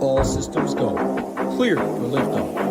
All systems go. Clear for liftoff.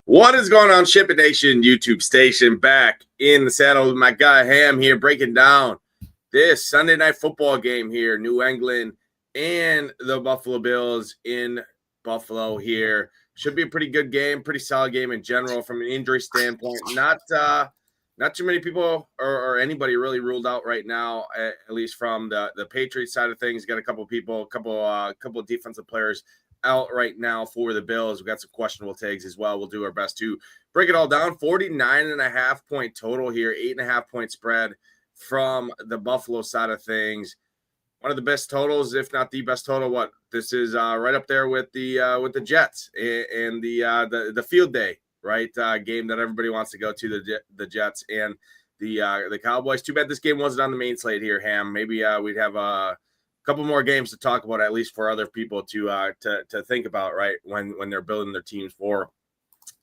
What is going on, SHIPIT Nation YouTube station? Back in the saddle with my guy Ham here, breaking down this Sunday night football game here, New England and the Buffalo Bills in Buffalo here. Should be a pretty good game, pretty solid game in general from an injury standpoint. Not too many people or anybody really ruled out right now, at least from the Patriots side of things. Got a couple of defensive players out right now for the Bills. We've got some questionable tags as well. We'll do our best to break it all down. 49.5 point total here, 8.5 point spread from the Buffalo side of things. One of the best totals, if not the best total. This is right up there with the Jets and the field day, right? Game that everybody wants to go to, the Jets and the Cowboys. Too bad this game wasn't on the main slate here, Ham. Maybe we'd have a couple more games to talk about, at least for other people to think about, right, when they're building their teams for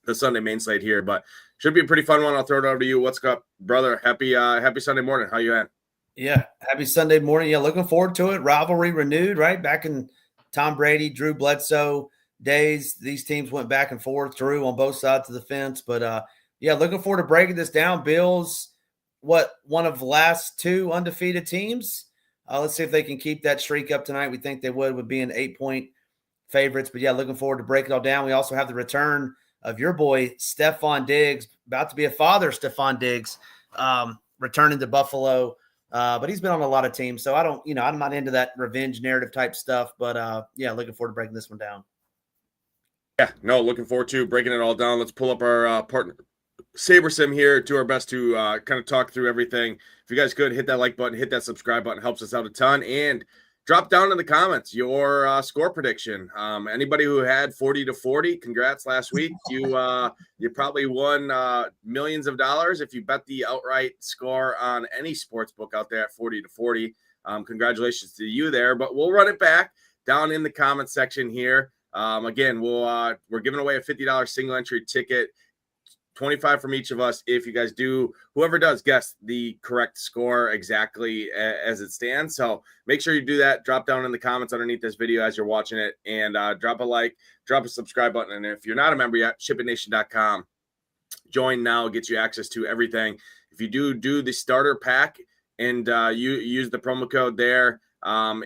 the Sunday main slate here. But should be a pretty fun one. I'll throw it over to you. What's up, brother? Happy Sunday morning. How you at? Yeah, happy Sunday morning. Yeah, looking forward to it. Rivalry renewed, right? Back in Tom Brady, Drew Bledsoe days, these teams went back and forth, Drew on both sides of the fence. But yeah, looking forward to breaking this down. Bills, one of the last two undefeated teams. Let's see if they can keep that streak up tonight. We think they would being 8-point favorites. But, yeah, looking forward to breaking it all down. We also have the return of your boy, Stefon Diggs, about to be a father, Stefon Diggs, returning to Buffalo. But he's been on a lot of teams, so I'm not into that revenge narrative type stuff. But, yeah, looking forward to breaking this one down. Yeah, no, looking forward to breaking it all down. Let's pull up our partner, SaberSim here, do our best to kind of talk through everything. If you guys could hit that like button, hit that subscribe button, helps us out a ton, and drop down in the comments your score prediction. Anybody who had 40-40, congrats last week. You probably won millions of dollars if you bet the outright score on any sports book out there at 40-40. Congratulations to you there. But we'll run it back down in the comment section here. Again, we're giving away a $50 single entry ticket. 25 from each of us if you guys whoever does guess the correct score exactly as it stands. So make sure you do that. Drop down in the comments underneath this video as you're watching it, and drop a like, drop a subscribe button. And if you're not a member yet, shipitnation.com. Join now, gets you access to everything. If you do the starter pack and you use the promo code there,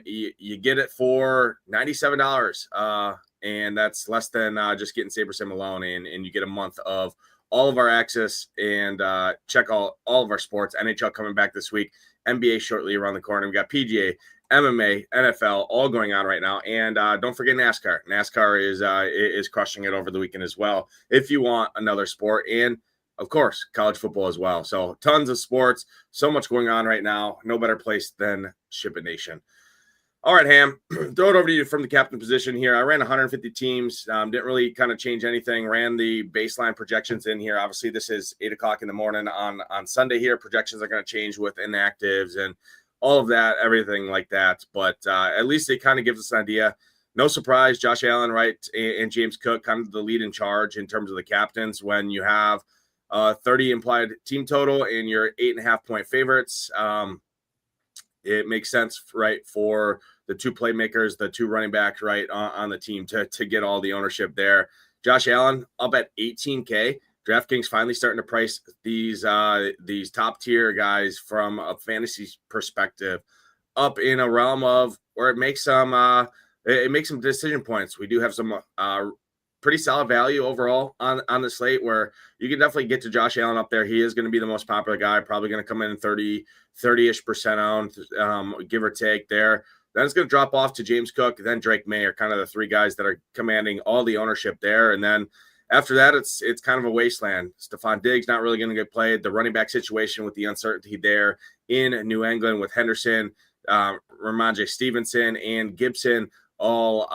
you get it for $97. And that's less than just getting SaberSim alone, and you get a month of all of our access and check all of our sports. NHL coming back this week, NBA shortly around the corner. We got PGA, MMA, NFL, all going on right now. And don't forget NASCAR. NASCAR is crushing it over the weekend as well, if you want another sport. And, of course, college football as well. So tons of sports, so much going on right now. No better place than SHIPIT Nation. All right, Ham, throw it over to you from the captain position here. I ran 150 teams, didn't really kind of change anything, ran the baseline projections in here. Obviously, this is 8 o'clock in the morning on Sunday here. Projections are going to change with inactives and all of that, everything like that. But at least it kind of gives us an idea. No surprise, Josh Allen, right, and James Cook kind of the lead in charge in terms of the captains when you have 30 implied team total and your 8.5 point favorites. It makes sense, right, for the two playmakers, the two running backs, right, on the team to get all the ownership there. Josh Allen up at $18K. DraftKings finally starting to price these top tier guys from a fantasy perspective up in a realm of where it makes some decision points. We do have some pretty solid value overall on the slate where you can definitely get to Josh Allen up there. He is going to be the most popular guy, probably going to come in 30-ish% owned, give or take there. Then it's going to drop off to James Cook, then Drake May are kind of the three guys that are commanding all the ownership there. And then after that, it's kind of a wasteland. Stefon Diggs not really going to get played. The running back situation with the uncertainty there in New England with Henderson, Ramondre Stevenson, and Gibson all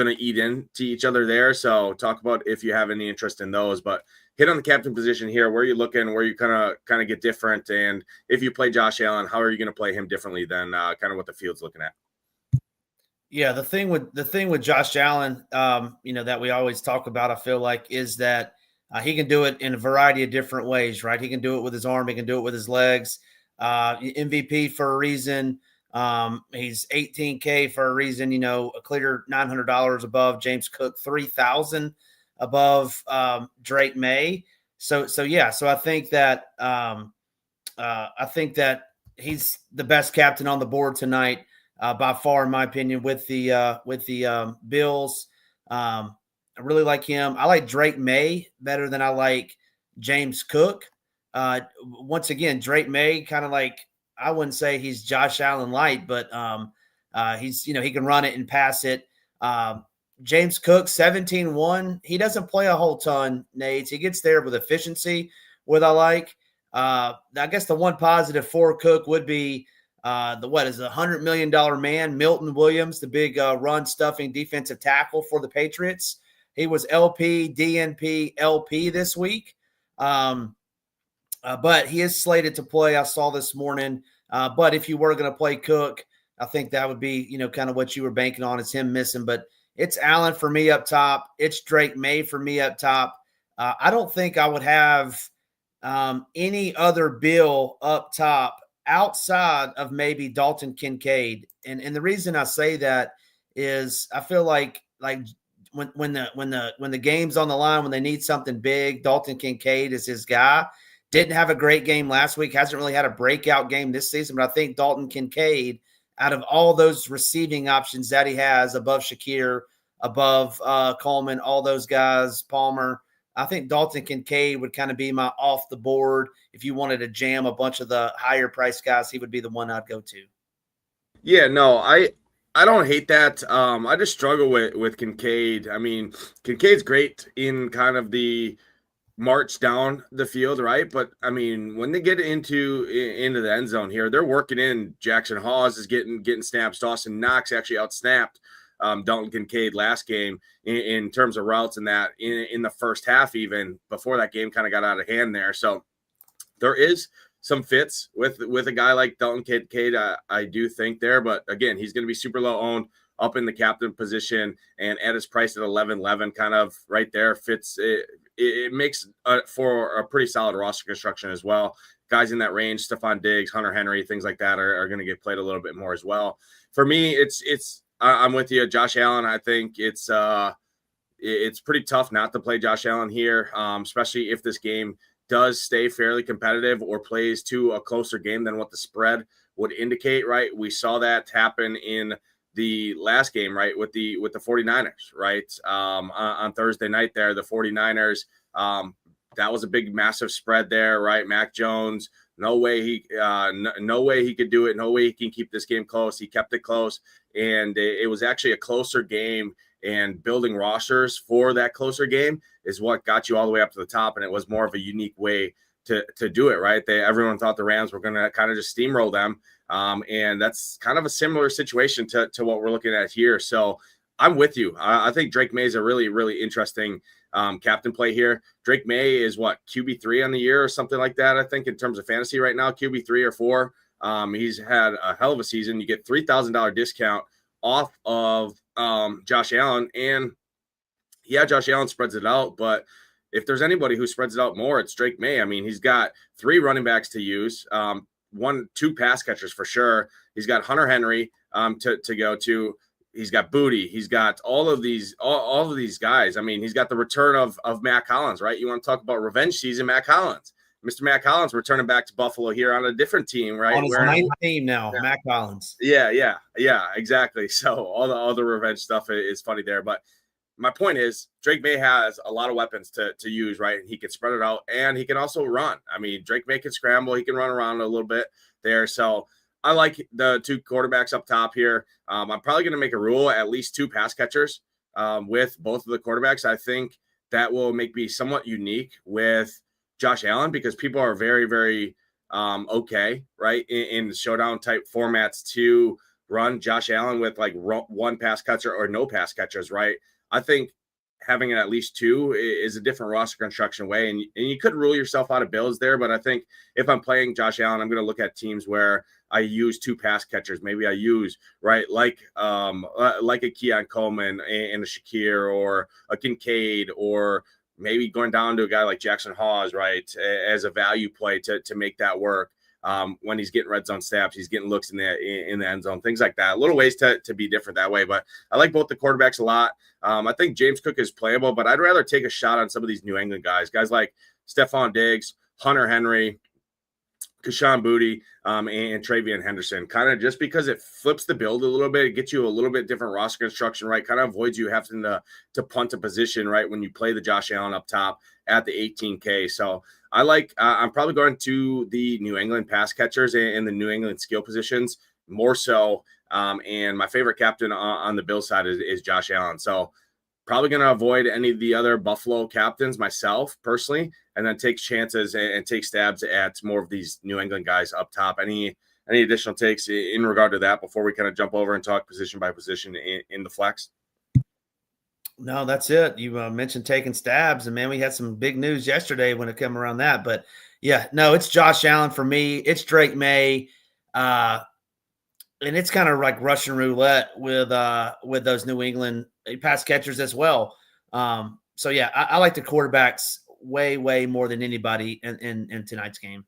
going to eat into each other there. So talk about if you have any interest in those. But hit on the captain position here. Where are you looking? Where you kind of get different? And if you play Josh Allen, how are you going to play him differently than kind of what the field's looking at? Yeah, the thing with Josh Allen, that we always talk about, I feel like, is that he can do it in a variety of different ways, right? He can do it with his arm, he can do it with his legs. MVP for a reason. He's $18K for a reason. A clear $900 above James Cook, $3,000 above Drake May. So I think that he's the best captain on the board tonight. By far, in my opinion, with the Bills. I really like him. I like Drake May better than I like James Cook. Once again, Drake May kind of like, I wouldn't say he's Josh Allen light, but he's, he can run it and pass it. James Cook, 17-1. He doesn't play a whole ton, Nate. He gets there with efficiency, what I like. I guess the one positive for Cook would be the $100 million man, Milton Williams, the big run stuffing defensive tackle for the Patriots. He was LP, DNP, LP this week. But he is slated to play. I saw this morning. But if you were going to play Cook, I think that would be, kind of what you were banking on, is him missing. But it's Allen for me up top. It's Drake May for me up top. I don't think I would have any other Bill up top outside of maybe Dalton Kincaid. And the reason I say that is I feel like when the game's on the line, when they need something big, Dalton Kincaid is his guy. Didn't have a great game last week, hasn't really had a breakout game this season, but I think Dalton Kincaid, out of all those receiving options that he has, above Shakir, above Coleman, all those guys, Palmer, I think Dalton Kincaid would kind of be my off the board. If you wanted to jam a bunch of the higher price guys, he would be the one I'd go to. Yeah, no, I don't hate that. I just struggle with Kincaid. I mean, Kincaid's great in kind of the march down the field, right? But I mean, when they get into the end zone here, they're working in. Jackson Hawes is getting snaps. Dawson Knox actually outsnapped Dalton Kincaid last game in terms of routes and that in the first half, even before that game kind of got out of hand there. So there is some fits with a guy like Dalton Kincaid, I do think there. But again, he's going to be super low owned up in the captain position, and at his price at 11-11, kind of right there fits it. It makes for a pretty solid roster construction as well. Guys in that range, Stephon Diggs, Hunter Henry, things like that are going to get played a little bit more as well. For me, I'm with you, Josh Allen. I think it's pretty tough not to play Josh Allen here, especially if this game does stay fairly competitive or plays to a closer game than what the spread would indicate, right? We saw that happen in the last game, right, with the 49ers, right? On Thursday night there, the 49ers, that was a big, massive spread there, right? Mac Jones, no way he could do it. No way he can keep this game close. He kept it close, and it was actually a closer game, and building rosters for that closer game is what got you all the way up to the top, and it was more of a unique way to do it, right? Everyone thought the Rams were going to kind of just steamroll them, and that's kind of a similar situation to what we're looking at here. So I'm with you. I think Drake May is a really, really interesting captain play here. Drake May is what, QB3 on the year or something like that, I think, in terms of fantasy right now, QB3 or 4. He's had a hell of a season. You get $3,000 discount off of Josh Allen, and yeah, Josh Allen spreads it out, but if there's anybody who spreads it out more, it's Drake May. I mean, he's got 3 running backs to use, 2 pass catchers for sure. He's got Hunter Henry to go to. He's got Booty. He's got all of these guys. I mean, he's got the return of Matt Collins, right? You want to talk about revenge season, Matt Collins. Mr. Matt Collins returning back to Buffalo here on a different team, right? On his ninth team now, yeah. Matt Collins. Yeah, exactly. So all the revenge stuff is funny there, but my point is Drake May has a lot of weapons to use, right? And he can spread it out, and he can also run. I mean, Drake May can scramble. He can run around a little bit there. So I like the 2 quarterbacks up top here. I'm probably going to make a rule at least 2 pass catchers with both of the quarterbacks. I think that will make me somewhat unique with Josh Allen because people are very, very okay, right, in showdown type formats to run Josh Allen with like one pass catcher or no pass catchers, right? I think having at least two is a different roster construction way. And you could rule yourself out of Bills there, but I think if I'm playing Josh Allen, I'm going to look at teams where I use two pass catchers. Maybe I use, right, like a Keon Coleman and a Shakir or a Kincaid, or maybe going down to a guy like Jackson Hawes, right, as a value play to make that work. When he's getting red zone snaps, he's getting looks in the end zone, things like that. Little ways to be different that way. But I like both the quarterbacks a lot. I think James Cook is playable, but I'd rather take a shot on some of these New England guys like Stephon Diggs, Hunter Henry, Kashawn Boutte, and Travion Henderson, kind of just because it flips the build a little bit. It gets you a little bit different roster construction, right? Kind of avoids you having to punt a position, right, when you play the Josh Allen up top at the 18K. So I'm probably going to the New England pass catchers and the New England skill positions more so. And my favorite captain on the Bills side is Josh Allen. So probably going to avoid any of the other Buffalo captains myself personally, and then take chances and take stabs at more of these New England guys up top. Any additional takes in regard to that before we kind of jump over and talk position by position in the flex? No, that's it. You mentioned taking stabs, and man, we had some big news yesterday when it came around that. But yeah, no, it's Josh Allen for me. It's Drake May, and it's kind of like Russian roulette with those New England pass catchers as well. So yeah, I like the quarterbacks way more than anybody in tonight's game.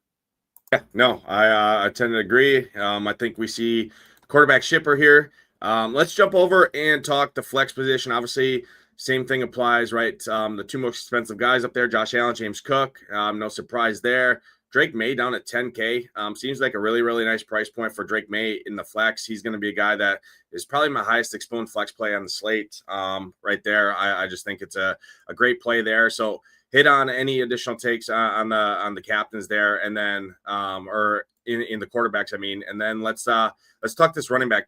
Yeah, no, I tend to agree. I think we see quarterback shipper here. Let's jump over and talk the flex position. Obviously, same thing applies, right? The two most expensive guys up there, Josh Allen, James Cook. No surprise there. Drake May down at 10K. Seems like a really, really nice price point for Drake May in the flex. He's going to be a guy that is probably my highest exponent flex play on the slate right there. I just think it's a great play there. So hit on any additional takes on the captains there, and then or in the quarterbacks, I mean, and then let's talk this running back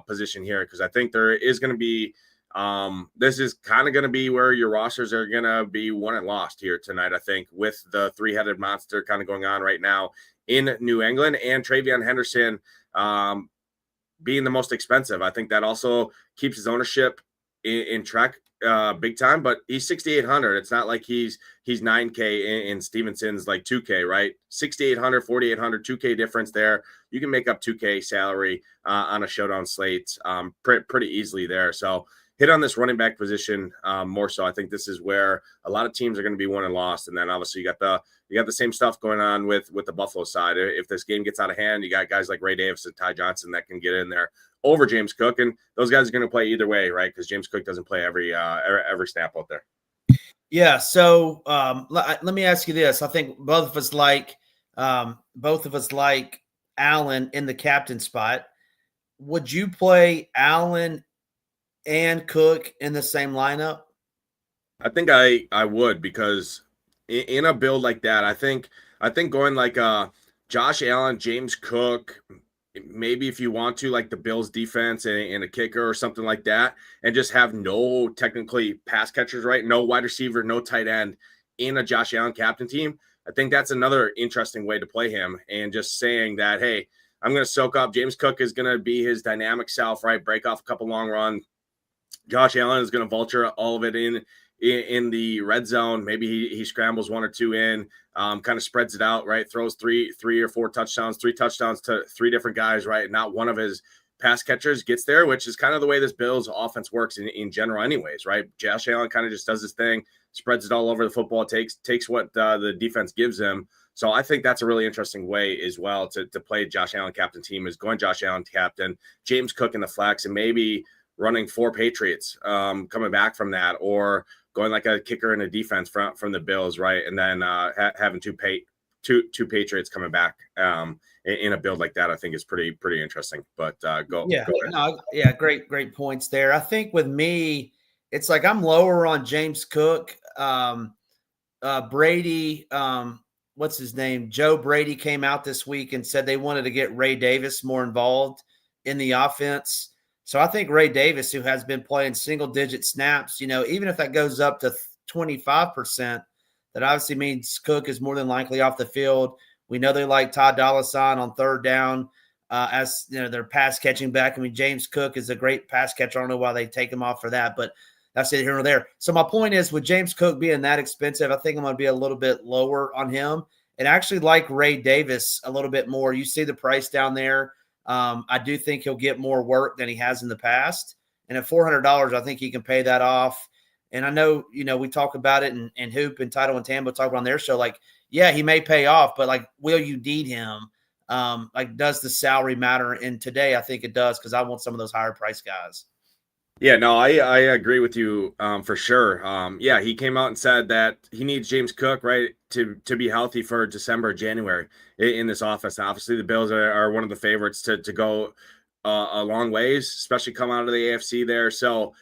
position here, because I think there is going to be this is kind of going to be where your rosters are going to be won and lost here tonight, I think, with the three-headed monster kind of going on right now in New England, and Travion Henderson being the most expensive. I think that also keeps his ownership in track big time, but he's 6,800. It's not like he's 9K and Stevenson's like 2K, right? 6,800, 4,800, 2K difference there. You can make up 2K salary on a showdown slate pretty easily there. So hit on this running back position more so. I think this is where a lot of teams are going to be won and lost. And then obviously you got the same stuff going on with the Buffalo side. If this game gets out of hand, you got guys like Ray Davis and Ty Johnson that can get in there over James Cook, and those guys are going to play either way, right? Because James Cook doesn't play every snap out there. Yeah. So let me ask you this: I think both of us like Allen in the captain spot. Would you play Allen and Cook in the same lineup? I think I would, because in a build like that, I think going like Josh Allen, James Cook, maybe if you want to, like the Bills defense and a kicker or something like that, and just have no technically pass catchers, right? No wide receiver, no tight end in a Josh Allen captain team. I think that's another interesting way to play him, and just saying that, hey, I'm going to soak up. James Cook is going to be his dynamic self, right? Break off a couple long runs. Josh Allen is going to vulture all of it in the red zone. Maybe he scrambles one or two in, kind of spreads it out, right? Throws three or four touchdowns, 3 touchdowns to 3 different guys, right? Not one of his pass catchers gets there, which is kind of the way this Bills offense works in general anyways, right? Josh Allen kind of just does his thing, spreads it all over the football, takes what the defense gives him. So I think that's a really interesting way as well to play Josh Allen captain team, is going Josh Allen captain, James Cook in the flex, and maybe running 4 Patriots coming back from that, or going like a kicker and a defense from the Bills, right? And then having two Patriots coming back in a build like that, I think is pretty interesting. But go ahead. Great points there. I think with me, it's like I'm lower on James Cook. Brady, what's his name? Joe Brady came out this week and said they wanted to get Ray Davis more involved in the offense. So I think Ray Davis, who has been playing single-digit snaps, even if that goes up to 25%, that obviously means Cook is more than likely off the field. We know they like Todd Dollar on third down. as you know, their pass catching back. I mean, James Cook is a great pass catcher. I don't know why they take him off for that, but that's it here or there. So my point is, with James Cook being that expensive, I think I'm going to be a little bit lower on him, and actually like Ray Davis a little bit more. You see the price down there. I do think he'll get more work than he has in the past. And at $400, I think he can pay that off. And I know, we talk about it and Hoop and Title and Tambo talk about on their show, like, yeah, he may pay off, but like, will you need him? Like, does the salary matter? And today I think it does, because I want some of those higher price guys. Yeah, no, I agree with you for sure. Yeah, he came out and said that he needs James Cook, right, to be healthy for December, January in this offense. And obviously, the Bills are one of the favorites to go a long ways, especially come out of the AFC there. So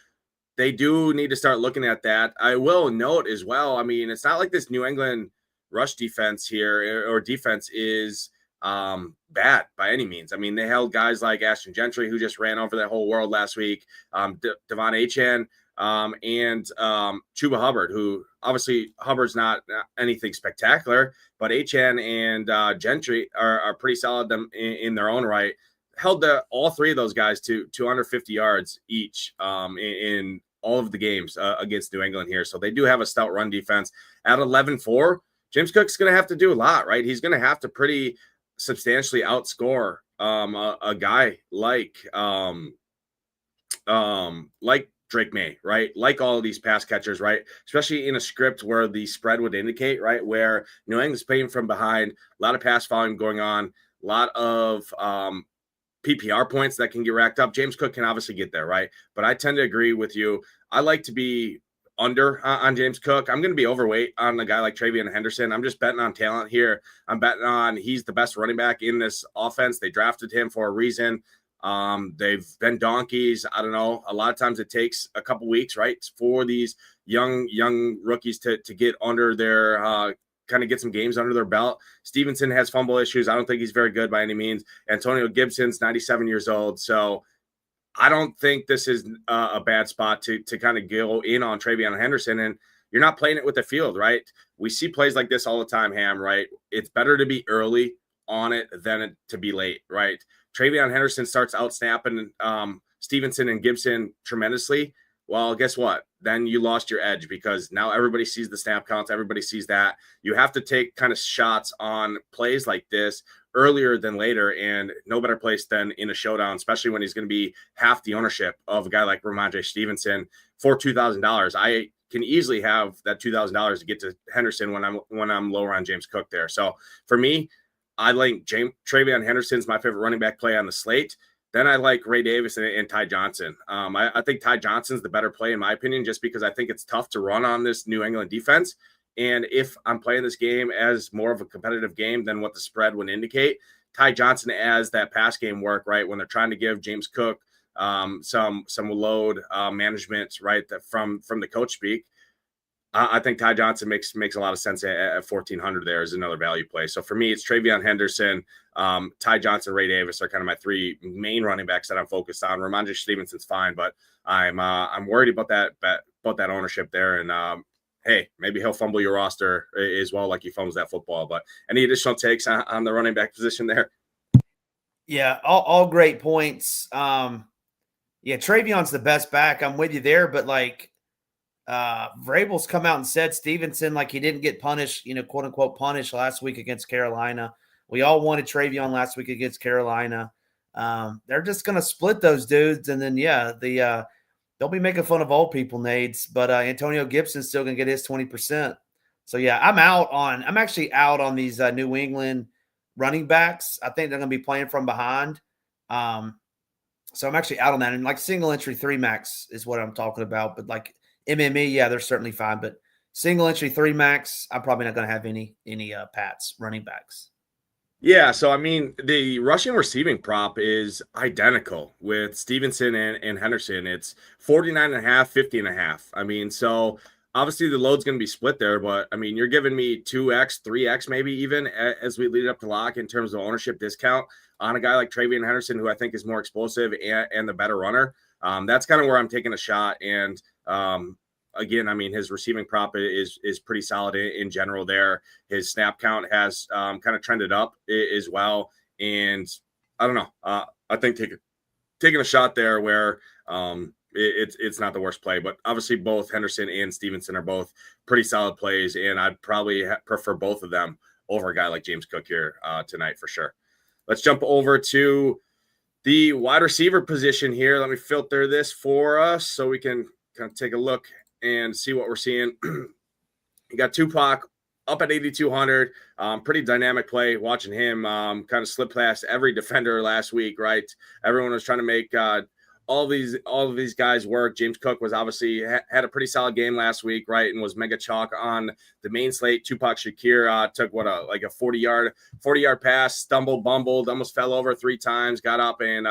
they do need to start looking at that. I will note as well, I mean, it's not like this New England rush defense here or defense is bad by any means. I mean, they held guys like Ashton Gentry, who just ran over that whole world last week, Devon Achane, and Chuba Hubbard, who obviously Hubbard's not anything spectacular, but Achane and Gentry are pretty solid in their own right. Held all three of those guys to under 50 yards each in all of the games against New England here. So they do have a stout run defense. At 11-4, James Cook's going to have to do a lot, right? He's going to have to pretty substantially outscore a guy like Drake May, right? Like all of these pass catchers, right? Especially in a script where the spread would indicate, right? Where New England's playing from behind, a lot of pass volume going on, a lot of PPR points that can get racked up. James Cook can obviously get there, right? But I tend to agree with you. I like to be under on James Cook. I'm going to be overweight on a guy like Travion Henderson. I'm just betting on talent here. I'm betting on he's the best running back in this offense. They drafted him for a reason. They've been donkeys. I don't know. A lot of times it takes a couple weeks, right, for these young rookies to get under their kind of get some games under their belt. Stevenson has fumble issues. I don't think he's very good by any means. Antonio Gibson's 97 years old. So I don't think this is a bad spot to kind of go in on Travion Henderson. And you're not playing it with the field, right? We see plays like this all the time, Ham, right? It's better to be early on it than to be late, right? Travion Henderson starts out snapping Stevenson and Gibson tremendously. Well, guess what? Then you lost your edge, because now everybody sees the snap counts. Everybody sees that. You have to take kind of shots on plays like this earlier than later, and no better place than in a showdown, especially when he's going to be half the ownership of a guy like Ramondre Stevenson for $2,000. I can easily have that $2,000 to get to Henderson when I'm lower on James Cook there. So for me, I like Travion Henderson's my favorite running back play on the slate. Then I like Ray Davis and Ty Johnson. I think Ty Johnson's the better play in my opinion, just because I think it's tough to run on this New England defense. And if I'm playing this game as more of a competitive game than what the spread would indicate, Ty Johnson as that pass game work, right, when they're trying to give James Cook some load management, right, that from the coach speak. I think Ty Johnson makes a lot of sense at 1,400 there as another value play. So for me, it's Travion Henderson, Ty Johnson, Ray Davis are kind of my three main running backs that I'm focused on. Ramondre Stevenson's fine, but I'm worried about that ownership there. And hey, maybe he'll fumble your roster as well, like he fumbles that football. But any additional takes on the running back position there? Yeah, all great points. Yeah, Travion's the best back. I'm with you there, but like Vrabel's come out and said Stevenson, like, he didn't get punished, quote unquote punished last week against Carolina. We all wanted Travion last week against Carolina. They're just going to split those dudes. And then, they'll be making fun of old people, Nades, but Antonio Gibson's still going to get his 20%. So yeah, I'm actually out on these New England running backs. I think they're going to be playing from behind. So I'm actually out on that. And like single entry 3 max is what I'm talking about. But like MME, yeah, they're certainly fine. But single entry 3 max, I'm probably not going to have any Pats running backs. Yeah, so I mean, the rushing receiving prop is identical with Stevenson and Henderson. It's 49.5, 50.5. I mean, so obviously the load's going to be split there, but I mean, you're giving me 2x, 3x, maybe even as we lead up to lock in terms of ownership discount on a guy like Travion Henderson, who I think is more explosive and the better runner. That's kind of where I'm taking a shot. And again, I mean, his receiving prop is pretty solid in general there. His snap count has kind of trended up as well. And I don't know. I think taking a shot there where it's not the worst play, but obviously both Henderson and Stevenson are both pretty solid plays, and I'd probably prefer both of them over a guy like James Cook here tonight for sure. Let's jump over to the wide receiver position here. Let me filter this for us so we can kind of take a look and see what we're seeing. You got Tupac up at 8,200. Pretty dynamic play. Watching him kind of slip past every defender last week, right? Everyone was trying to make all of these guys work. James Cook was obviously had a pretty solid game last week, right? And was mega chalk on the main slate. Tupac Shakir took a 40-yard pass, stumbled, bumbled, almost fell over 3 times, got up and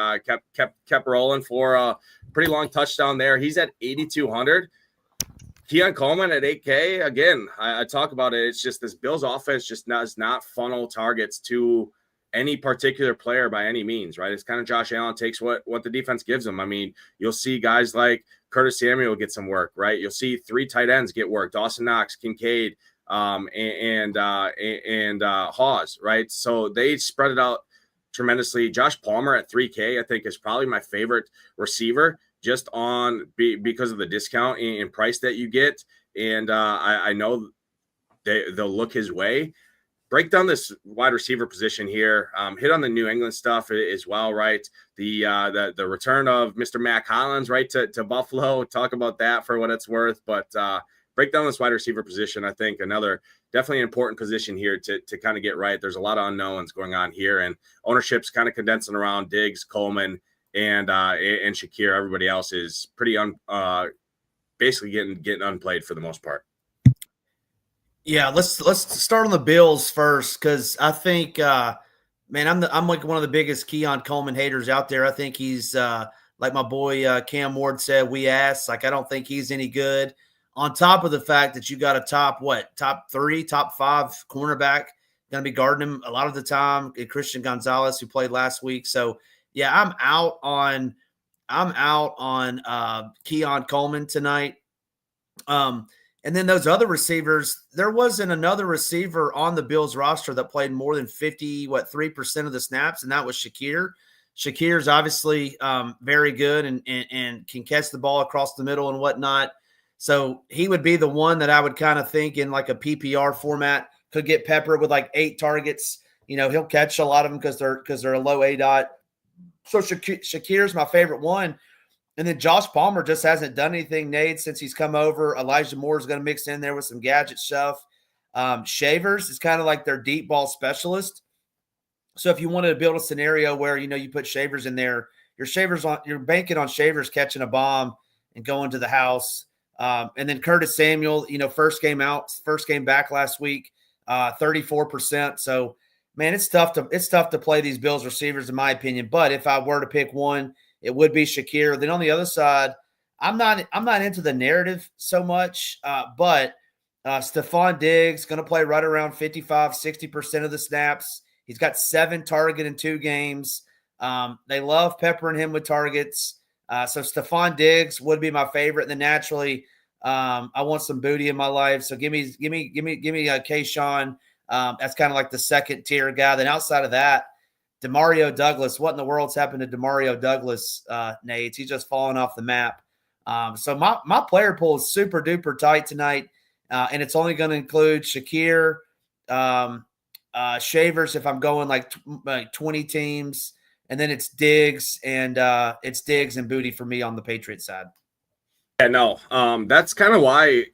kept rolling for a pretty long touchdown there. He's at 8,200. Keon Coleman at 8K. Again, I talk about it. It's just this Bills offense just does not funnel targets to any particular player by any means, right? It's kind of Josh Allen takes what the defense gives him. I mean, you'll see guys like Curtis Samuel get some work, right? You'll see 3 tight ends get work: Dawson Knox, Kincaid, and Hawes, right? So they spread it out tremendously. Josh Palmer at 3K, I think, is probably my favorite receiver, just because of the discount and price that you get. And I know they'll look his way. Break down this wide receiver position here. Hit on the New England stuff as well, right? The return of Mr. Mac Hollins, right, to Buffalo. Talk about that for what it's worth. But break down this wide receiver position. I think another definitely important position here to kind of get right. There's a lot of unknowns going on here, and ownership's kind of condensing around Diggs, Coleman, and Shakir. Everybody else is pretty basically getting unplayed for the most part. Yeah, let's start on the Bills first, because I think, man, I'm like one of the biggest Keon Coleman haters out there. I think he's like my boy Cam Ward said, we asked. Like, I don't think he's any good. On top of the fact that you got a top 3, top 5 cornerback going to be guarding him a lot of the time, Christian Gonzalez, who played last week. So yeah, I'm out on Keon Coleman tonight. And then those other receivers, there wasn't another receiver on the Bills roster that played more than 3% of the snaps, and that was Shakir. Shakir's obviously very good and can catch the ball across the middle and whatnot. So he would be the one that I would kind of think in like a PPR format could get peppered with like 8 targets. You know, he'll catch a lot of them because they're a low ADOT. So Shakir's my favorite one. And then Josh Palmer just hasn't done anything, Nate, since he's come over. Elijah Moore is going to mix in there with some gadget stuff. Shavers is kind of like their deep ball specialist. So if you wanted to build a scenario where, you know, you put Shavers in there, you're banking on Shavers catching a bomb and going to the house. And then Curtis Samuel, you know, first game back last week, 34%. So, man, it's tough to play these Bills receivers, in my opinion. But if I were to pick one, it would be Shakir. Then on the other side, I'm not into the narrative so much, but Stephon Diggs going to play right around 55-60% of the snaps. He's got 7 target in 2 games. They love peppering him with targets. So Stephon Diggs would be my favorite. And then naturally, I want some booty in my life. So give me Kayshawn. That's kind of like the second tier guy. Then outside of that, Demario Douglas. What in the world's happened to Demario Douglas, Nate? He's just fallen off the map. So my player pool is super duper tight tonight, and it's only going to include Shakir, Shavers if I'm going like 20 teams, and then it's Diggs and Booty for me on the Patriots side. Yeah, no, that's kind of why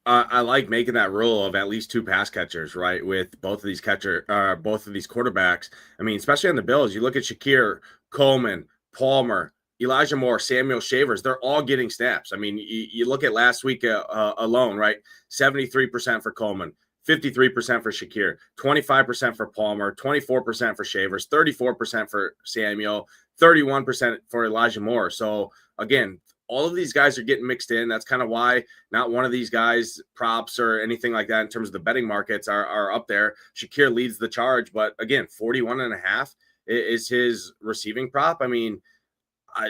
I like making that rule of at least 2 pass catchers, right? With both of these quarterbacks. I mean, especially on the Bills, you look at Shakir, Coleman, Palmer, Elijah Moore, Samuel, Shavers, they're all getting snaps. I mean, you look at last week alone, right? 73% for Coleman, 53% for Shakir, 25% for Palmer, 24% for Shavers, 34% for Samuel, 31% for Elijah Moore. So again, all of these guys are getting mixed in. That's kind of why not one of these guys props or anything like that in terms of the betting markets are up there. Shakir leads the charge, but again, 41.5 is his receiving prop. I mean,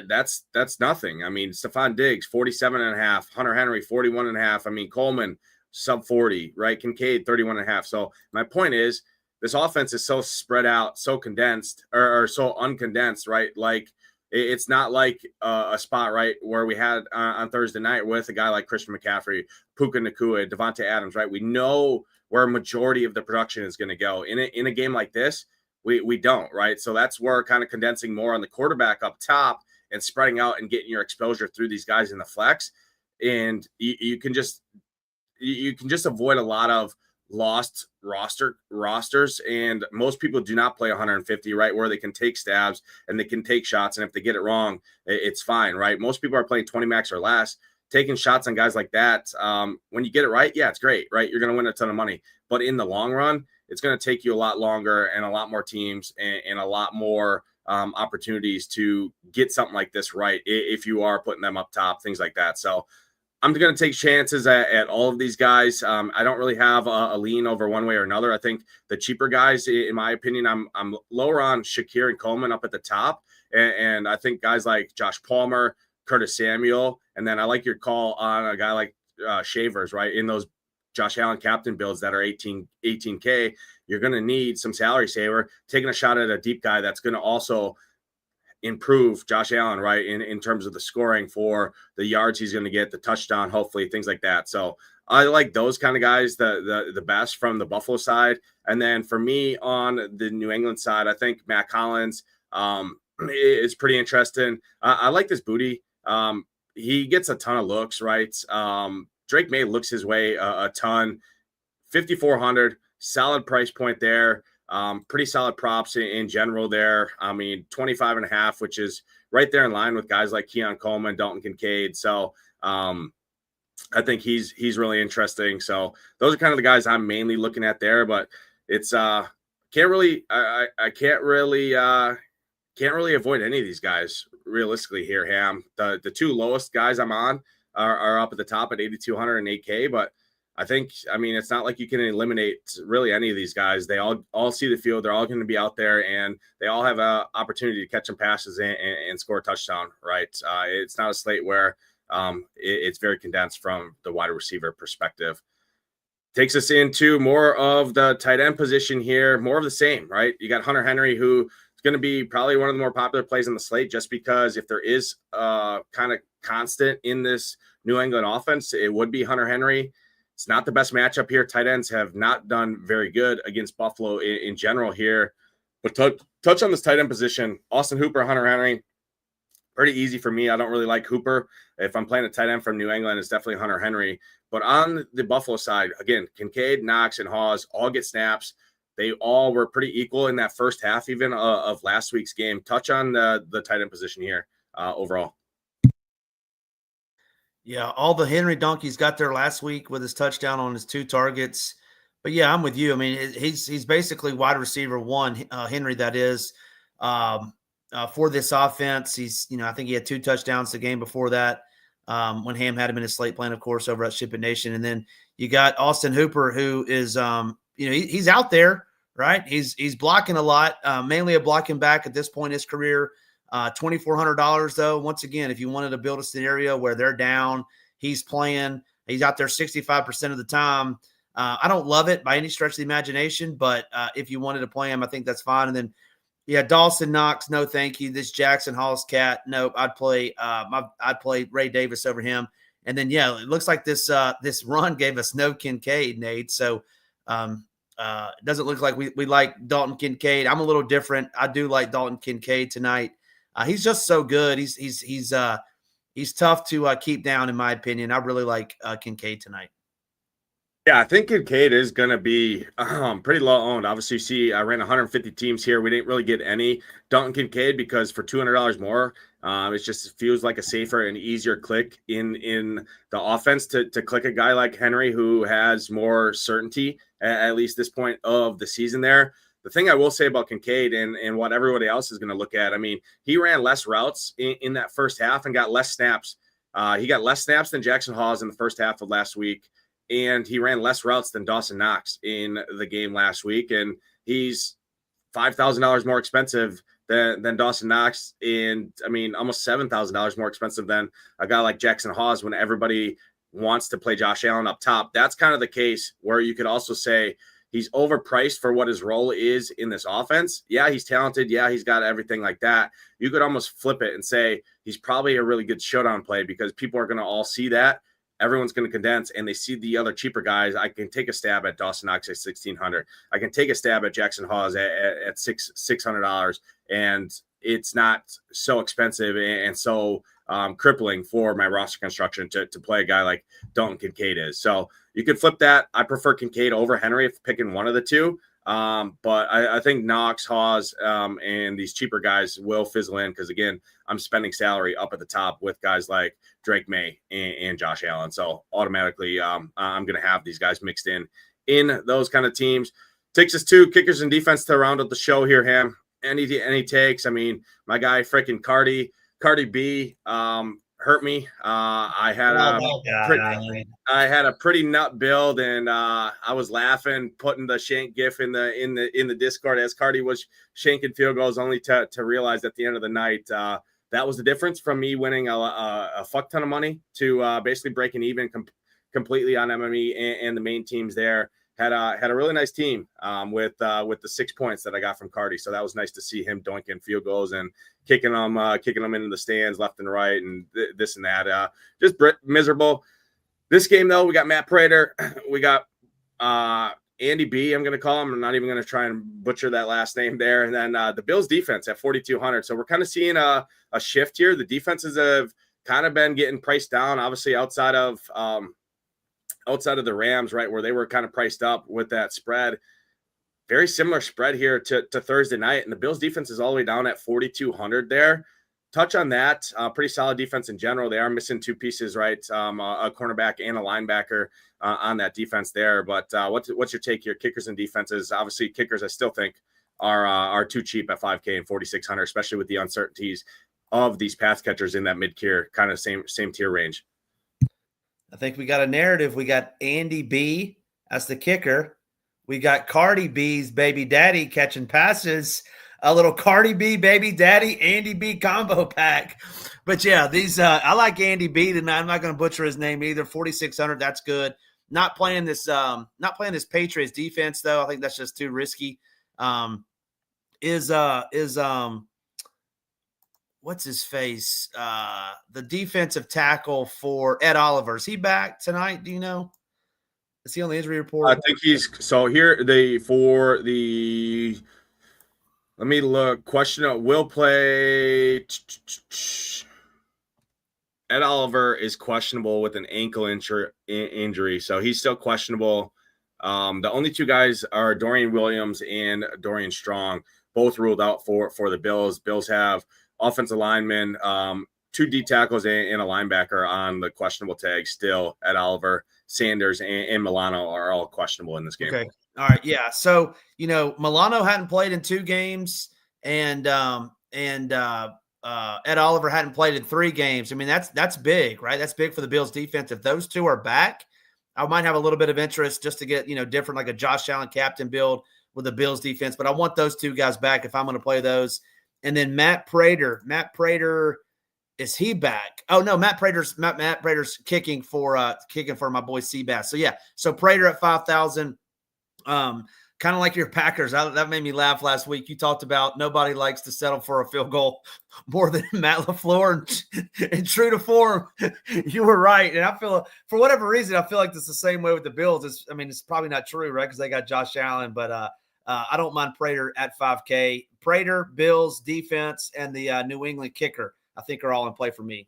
that's nothing. I mean, Stephon Diggs, 47.5, Hunter Henry, 41.5. I mean, Coleman, sub 40, right? Kincaid, 31.5. So my point is, this offense is so spread out, so condensed or so uncondensed, right? Like it's not like a spot, right, where we had on Thursday night with a guy like Christian McCaffrey, Puka Nacua, Devontae Adams, right? We know where a majority of the production is going to go. In a game like this, we don't, right? So that's where kind of condensing more on the quarterback up top and spreading out and getting your exposure through these guys in the flex. And you can just avoid a lot of lost rosters, and most people do not play 150, right, where they can take stabs and they can take shots, and if they get it wrong, it's fine, right? Most people are playing 20 max or less, taking shots on guys like that. When you get it right, yeah, it's great, right? You're going to win a ton of money, but in the long run, it's going to take you a lot longer and a lot more teams and a lot more opportunities to get something like this right if you are putting them up top, things like that. So I'm going to take chances at all of these guys. I don't really have a lean over one way or another. I think the cheaper guys, in my opinion, I'm lower on Shakir and Coleman up at the top. And I think guys like Josh Palmer, Curtis Samuel, and then I like your call on a guy like Shavers, right? In those Josh Allen captain builds that are 18K, you're going to need some salary saver, taking a shot at a deep guy that's going to also improve Josh Allen, right, in terms of the scoring for the yards he's going to get, the touchdown, hopefully, things like that. So I like those kind of guys the best from the Buffalo side. And then for me on the New England side, I think Matt Collins is pretty interesting. I like this Booty. He gets a ton of looks, right? Drake May looks his way a ton. 5,400, solid price point there. Pretty solid props in general there. I mean, 25.5, which is right there in line with guys like Keon Coleman, Dalton Kincaid. So I think he's really interesting. So those are kind of the guys I'm mainly looking at there, but it's I can't really avoid any of these guys realistically here, Ham. The two lowest guys I'm on are up at the top at 8,200 and 8K, but I mean, it's not like you can eliminate really any of these guys. They all see the field. They're all going to be out there, and they all have an opportunity to catch some passes and score a touchdown, right? It's not a slate where it's very condensed from the wide receiver perspective. Takes us into more of the tight end position here, more of the same, right? You got Hunter Henry, who is going to be probably one of the more popular plays on the slate, just because if there is kind of constant in this New England offense, it would be Hunter Henry. It's not the best matchup here. Tight ends have not done very good against Buffalo in general here. But touch on this tight end position. Austin Hooper, Hunter Henry, pretty easy for me. I don't really like Hooper. If I'm playing a tight end from New England, it's definitely Hunter Henry. But on the Buffalo side, again, Kincaid, Knox, and Hawes all get snaps. They all were pretty equal in that first half even of last week's game. Touch on the tight end position here overall. Yeah, all the Henry donkeys got there last week with his touchdown on his 2 targets. But yeah, I'm with you. I mean, he's basically wide receiver 1, Henry, that is, for this offense. I think he had 2 touchdowns the game before that when Ham had him in his slate plan, of course, over at SHIPIT Nation. And then you got Austin Hooper, who is, he's out there, right? He's blocking a lot, mainly a blocking back at this point in his career. $2,400 though. Once again, if you wanted to build a scenario where they're down, he's playing, he's out there 65% of the time. I don't love it by any stretch of the imagination, but if you wanted to play him, I think that's fine. And then, yeah, Dawson Knox, no, thank you. This Jackson Hall's cat, nope. I'd play Ray Davis over him. And then, yeah, it looks like this run gave us no Kincaid, Nate. So it doesn't look like we like Dalton Kincaid. I'm a little different. I do like Dalton Kincaid tonight. He's just so good. He's tough to keep down, in my opinion. I really like Kincaid tonight. Yeah, I think Kincaid is going to be pretty low owned. Obviously, you see, I ran 150 teams here. We didn't really get any Dalton Kincaid because for $200 more, it feels like a safer and easier click in the offense to click a guy like Henry, who has more certainty at least this point of the season there. The thing I will say about Kincaid and what everybody else is going to look at, I mean, he ran less routes in that first half and got less snaps. He got less snaps than Jackson Hawes in the first half of last week, and he ran less routes than Dawson Knox in the game last week. And he's $5,000 more expensive than Dawson Knox, and I mean, almost $7,000 more expensive than a guy like Jackson Hawes when everybody wants to play Josh Allen up top. That's kind of the case where you could also say he's overpriced for what his role is in this offense. Yeah, he's talented. Yeah, he's got everything like that. You could almost flip it and say he's probably a really good showdown play because people are going to all see that. Everyone's going to condense and they see the other cheaper guys. I can take a stab at Dawson Knox at $1,600. I can take a stab at Jackson Hawes at $600, and it's not so expensive and so crippling for my roster construction to play a guy like Dalton Kincaid is. So you could flip that. I prefer Kincaid over Henry if picking one of the two. But I think Knox, Hawes, and these cheaper guys will fizzle in because, again, I'm spending salary up at the top with guys like Drake May and Josh Allen. So automatically I'm going to have these guys mixed in those kind of teams. Takes us to kickers and defense to round up the show here, Ham. Any takes? I mean, my guy freaking Cardi B hurt me. I had a pretty nut build, and I was laughing, putting the shank gif in the Discord as Cardi was shanking field goals, only to realize at the end of the night that was the difference from me winning a fuck ton of money to basically breaking even completely on MME and the main teams there. Had a really nice team with the 6 points that I got from Cardi. So that was nice to see him doinking field goals and kicking them into the stands left and right and this and that. Just miserable. This game, though, we got Matt Prater. We got Andy B, I'm going to call him. I'm not even going to try and butcher that last name there. And then the Bills defense at 4,200. So we're kind of seeing a shift here. The defenses have kind of been getting priced down, obviously outside of the Rams, right, where they were kind of priced up with that spread. Very similar spread here to Thursday night. And the Bills defense is all the way down at 4,200 there. Touch on that. Pretty solid defense in general. They are missing two pieces, right? A cornerback and a linebacker on that defense there. But what's your take here? Kickers and defenses. Obviously, kickers I still think are too cheap at 5K and 4,600, especially with the uncertainties of these pass catchers in that mid-tier, kind of same tier range. I think we got a narrative. We got Andy B as the kicker. We got Cardi B's baby daddy catching passes. A little Cardi B, baby daddy, Andy B combo pack. But yeah, these I like Andy B tonight. I'm not going to butcher his name either. 4,600, that's good. Not playing this Patriots defense though. I think that's just too risky. What's his face? The defensive tackle for Ed Oliver. Is he back tonight? Do you know? Is he on the injury report? I think he's so here. Let me look. Question will play. Ed Oliver is questionable with an ankle injury, so he's still questionable. The only two guys are Dorian Williams and Dorian Strong, both ruled out for the Bills. Bills have offensive linemen, two D tackles and a linebacker on the questionable tag still. Ed Oliver, Sanders, and Milano are all questionable in this game. Okay. All right. Yeah. So, Milano hadn't played in 2 games and Ed Oliver hadn't played in 3 games. I mean, that's big, right? That's big for the Bills defense. If those two are back, I might have a little bit of interest just to get, different, like a Josh Allen captain build with the Bills defense. But I want those 2 guys back if I'm going to play those. And then Matt Prater, is he back? Oh no, Matt Prater's kicking for my boy Seabass. So yeah, so Prater at 5,000. Kind of like your Packers. That made me laugh last week. You talked about nobody likes to settle for a field goal more than Matt LaFleur, and true to form, you were right. And I feel, for whatever reason, I feel like it's the same way with the Bills. It's probably not true, right? Because they got Josh Allen, but I don't mind Prater at 5K. Prater, Bills defense, and the New England kicker, I think, are all in play for me.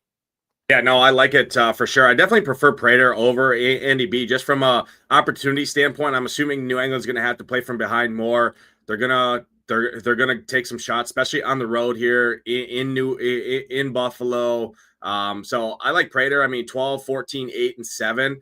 Yeah, no, I like it for sure. I definitely prefer Prater over Andy B just from a opportunity standpoint. I'm assuming New England's going to have to play from behind more. They're gonna take some shots, especially on the road here in Buffalo. So I like Prater. 12, 14, 8, and 7.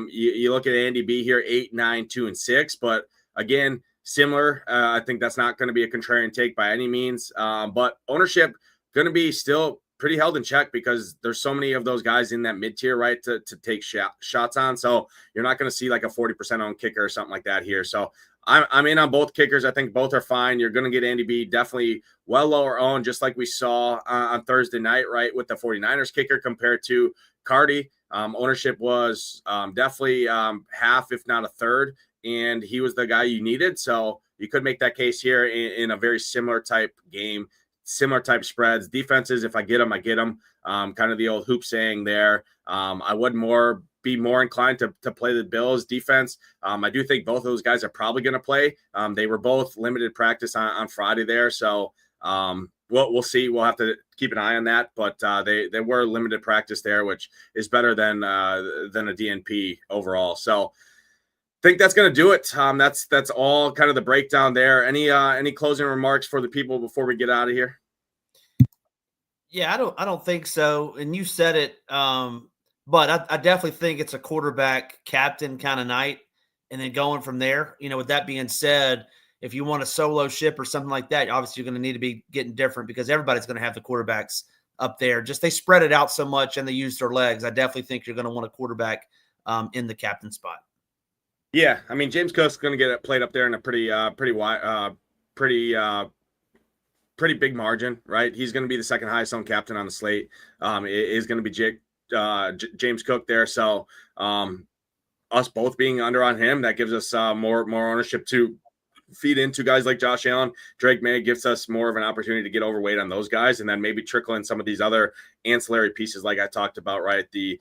You look at Andy B here, 8, 9, 2, and 6. But again, similar. I think that's not going to be a contrarian take by any means. But ownership going to be still pretty held in check because there's so many of those guys in that mid-tier, right, to take shots on. So you're not going to see like a 40% owned kicker or something like that here. So I'm in on both kickers. I think both are fine. You're going to get Andy B definitely well lower owned, just like we saw on Thursday night, right, with the 49ers kicker compared to Cardi. Ownership was definitely half, if not a third, and he was the guy you needed. So you could make that case here in a very similar type game, similar type spreads. Defenses, if I get them, I get them. Kind of the old hoop saying there. I would be more inclined to play the Bills defense. I do think both of those guys are probably going to play. They were both limited practice on Friday there. So we'll see. We'll have to keep an eye on that. But they were limited practice there, which is better than a DNP overall. So I think that's going to do it. That's all kind of the breakdown there. Any closing remarks for the people before we get out of here? Yeah, I don't think so. And you said it, but I definitely think it's a quarterback captain kind of night, and then going from there. With that being said, if you want a solo ship or something like that, obviously you're going to need to be getting different because everybody's going to have the quarterbacks up there. Just they spread it out so much and they use their legs. I definitely think you're going to want a quarterback in the captain spot. Yeah, I mean James Cook's going to get it played up there in a pretty wide, pretty big margin, right? He's going to be the second highest owned captain on the slate. It is going to be James Cook there. So us both being under on him, that gives us more ownership to feed into guys like Josh Allen. Drake May gives us more of an opportunity to get overweight on those guys, and then maybe trickle in some of these other ancillary pieces like I talked about, right? The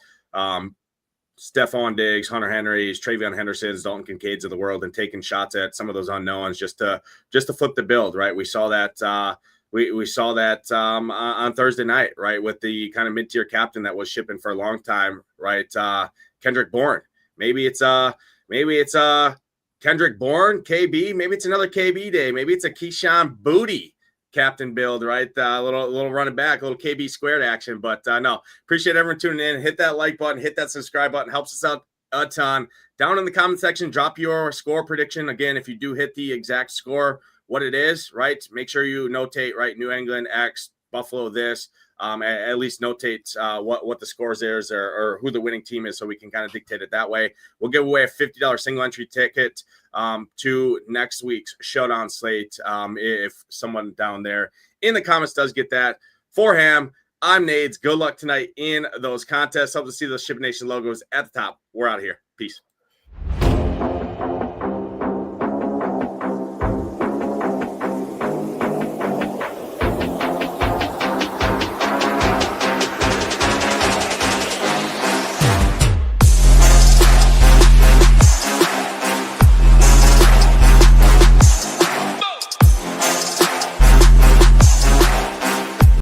Stephon Diggs, Hunter Henrys, Travion Hendersons, Dalton Kincaids of the world, and taking shots at some of those unknowns just to flip the build, right? We saw that we saw that on Thursday night, right, with the kind of mid-tier captain that was shipping for a long time, right? Kendrick Bourne. Maybe it's Kendrick Bourne, KB. Maybe it's another KB day. Maybe it's a Keyshawn Booty captain build, right? Little running back, a little KB squared action. But no, appreciate everyone tuning in. Hit that like button, hit that subscribe button. Helps us out a ton. Down in the comment section, drop your score prediction. Again, if you do hit the exact score, what it is, right? Make sure you notate, right? New England X, Buffalo this. At least notate what the scores is or who the winning team is so we can kind of dictate it that way. We'll give away a $50 single entry ticket to next week's Showdown slate if someone down there in the comments does get that. For Ham, I'm Nades. Good luck tonight in those contests. Hope to see those Ship Nation logos at the top. We're out of here. Peace.